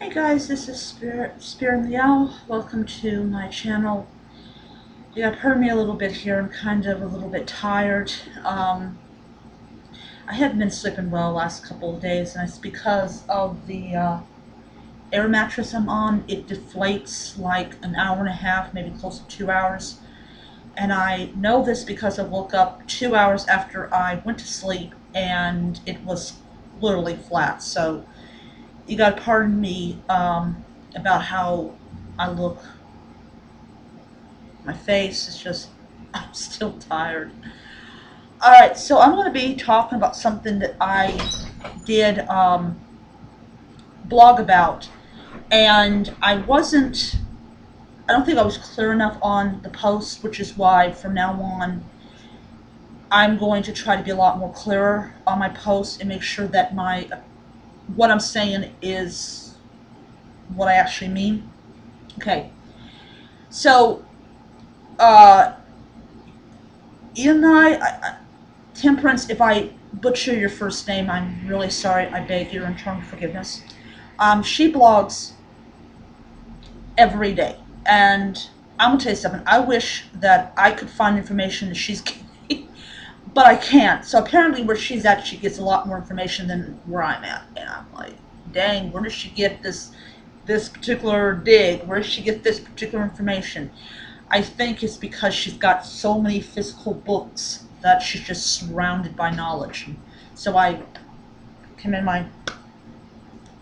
Hey guys, this is Spirit and the Owl. Welcome to my channel. You have heard me a little bit here. I'm kind of a little bit tired. I haven't been sleeping well the last couple of days, and it's because of the air mattress I'm on. It deflates like an hour and a half, maybe close to 2 hours. And I know this because I woke up 2 hours after I went to sleep, and it was literally flat. So you gotta pardon me about how I look. My face is just, I'm still tired. Alright, so I'm going to be talking about something that I did blog about, and I don't think I was clear enough on the post, which is why from now on I'm going to try to be a lot more clearer on my posts and make sure that what I'm saying is what I actually mean. Okay, so uh, Ian and Temperance, if I butcher your first name, I'm really sorry. I beg your eternal forgiveness. She blogs every day, and I'm gonna tell you something. I wish that I could find information that she's getting, but I can't. So apparently, where she's at, she gets a lot more information than where I'm at, and I'm like, dang, where does she get this particular dig? Where does she get this particular information? I think it's because she's got so many physical books that she's just surrounded by knowledge. So I commend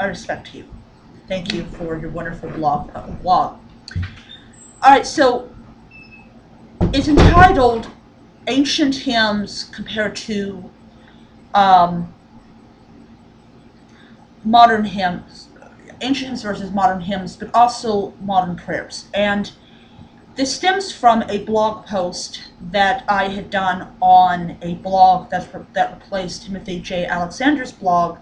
I respect you. Thank you for your wonderful blog. All right, so it's entitled "Ancient Hymns Compared to um, Modern Hymns." Ancient hymns versus modern hymns, but also modern prayers. And this stems from a blog post that I had done on a blog that replaced Timothy J. Alexander's blog,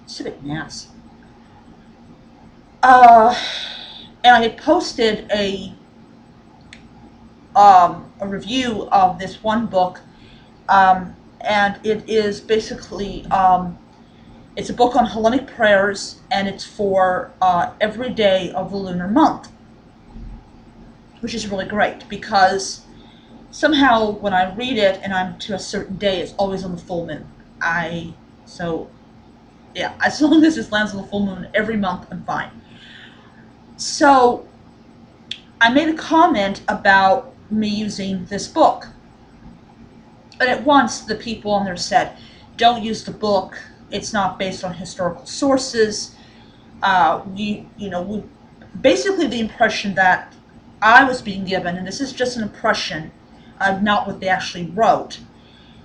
Civic Mass. Uh, and I had posted a review of this one book, and it is basically it's a book on Hellenic prayers, and it's for every day of the lunar month, which is really great because somehow when I read it and I'm to a certain day, it's always on the full moon. I so yeah, as long as it lands on the full moon every month, I'm fine. So I made a comment about me using this book, and at once the people on there said, "Don't use the book. It's not based on historical sources." We basically the impression that I was being given, and this is just an impression, not what they actually wrote,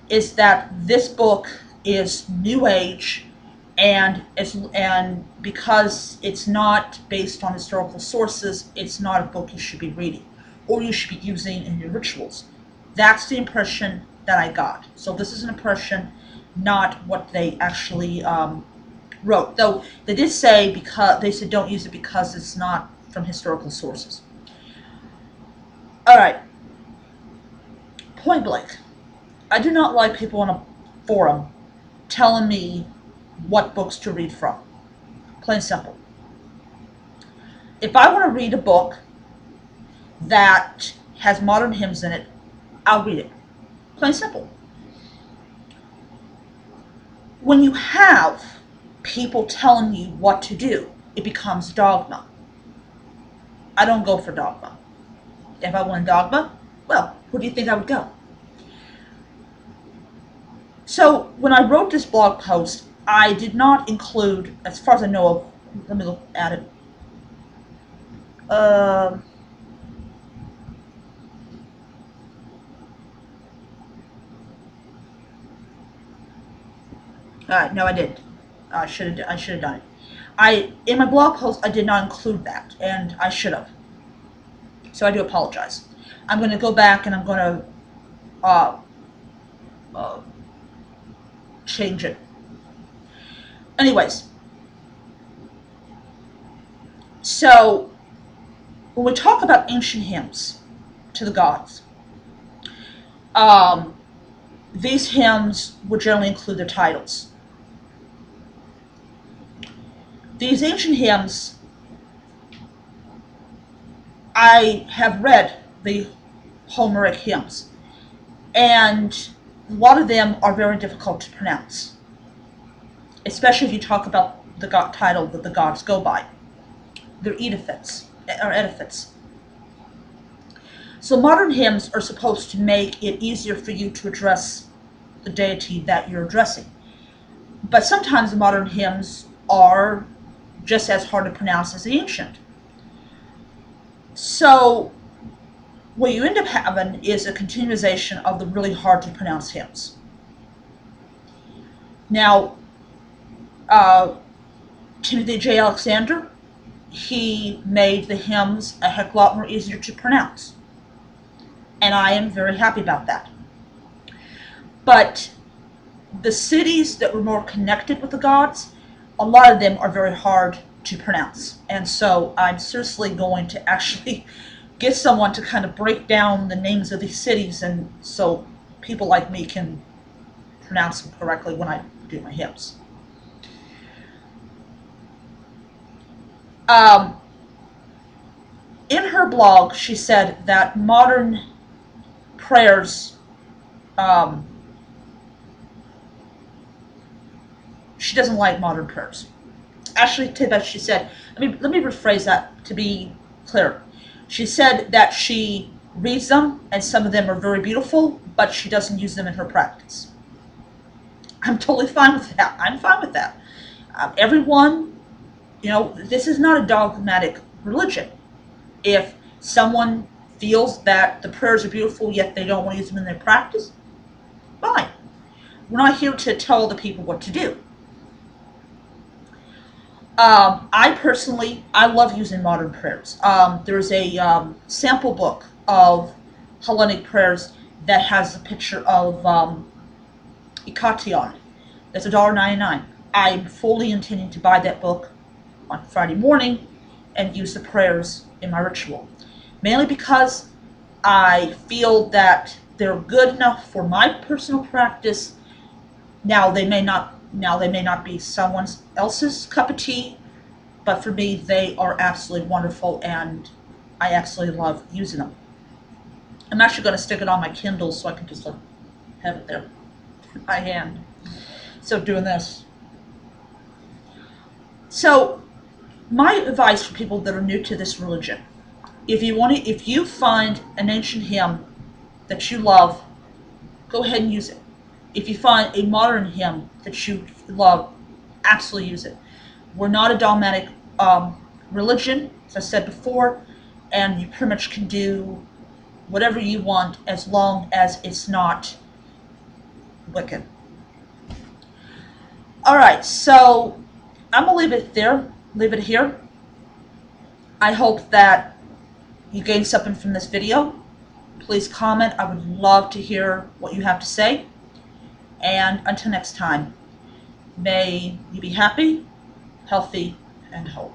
is that this book is new age, and because it's not based on historical sources, it's not a book you should be reading or you should be using in your rituals. That's the impression that I got. So this is an impression, not what they actually wrote. Though they did say, because they said don't use it because it's not from historical sources. All right, point blank. I do not like people on a forum telling me what books to read from. Plain simple. If I want to read a book that has modern hymns in it, I'll read it. Plain simple. When you have people telling you what to do, it becomes dogma. I don't go for dogma. If I want dogma, well, who do you think I would go? So when I wrote this blog post, I did not include, as far as I know of, let me look at it. Uh, no, I didn't. I should have done it. In my blog post I did not include that, and I should have. So I do apologize. I'm going to go back and I'm going to uh, uh, change it. Anyways, so when we talk about ancient hymns to the gods, um, these hymns would generally include their titles. These ancient hymns, I have read the Homeric hymns, and a lot of them are very difficult to pronounce, especially if you talk about the god title that the gods go by. They're epithets. So modern hymns are supposed to make it easier for you to address the deity that you're addressing. But sometimes the modern hymns are just as hard to pronounce as the ancient. So what you end up having is a continuation of the really hard to pronounce hymns. Now, Timothy J. Alexander, he made the hymns a heck of a lot more easier to pronounce. And I am very happy about that. But the cities that were more connected with the gods, a lot of them are very hard to pronounce. And so I'm seriously going to actually get someone to kind of break down the names of these cities, and so people like me can pronounce them correctly when I do my hymns. In her blog, she said that modern prayers, she doesn't like modern prayers. Actually, she said, let me rephrase that to be clear. She said that she reads them, and some of them are very beautiful, but she doesn't use them in her practice. I'm totally fine with that. I'm fine with that. Everyone, this is not a dogmatic religion. If someone feels that the prayers are beautiful, yet they don't want to use them in their practice, fine. We're not here to tell the people what to do. I personally, I love using modern prayers. There's a sample book of Hellenic prayers that has a picture of Ikation. That's $1.99. I'm fully intending to buy that book on Friday morning and use the prayers in my ritual. Mainly because I feel that they're good enough for my personal practice. Now they may not be someone else's cup of tea, but for me they are absolutely wonderful, and I absolutely love using them. I'm actually going to stick it on my Kindle so I can just have it there in my hand. So doing this. So my advice for people that are new to this religion: if you find an ancient hymn that you love, go ahead and use it. If you find a modern hymn that you love, absolutely use it. We're not a dogmatic religion, as I said before, and you pretty much can do whatever you want as long as it's not wicked. Alright, so I'm going to leave it here. I hope that you gained something from this video. Please comment. I would love to hear what you have to say. And until next time, may you be happy, healthy, and whole.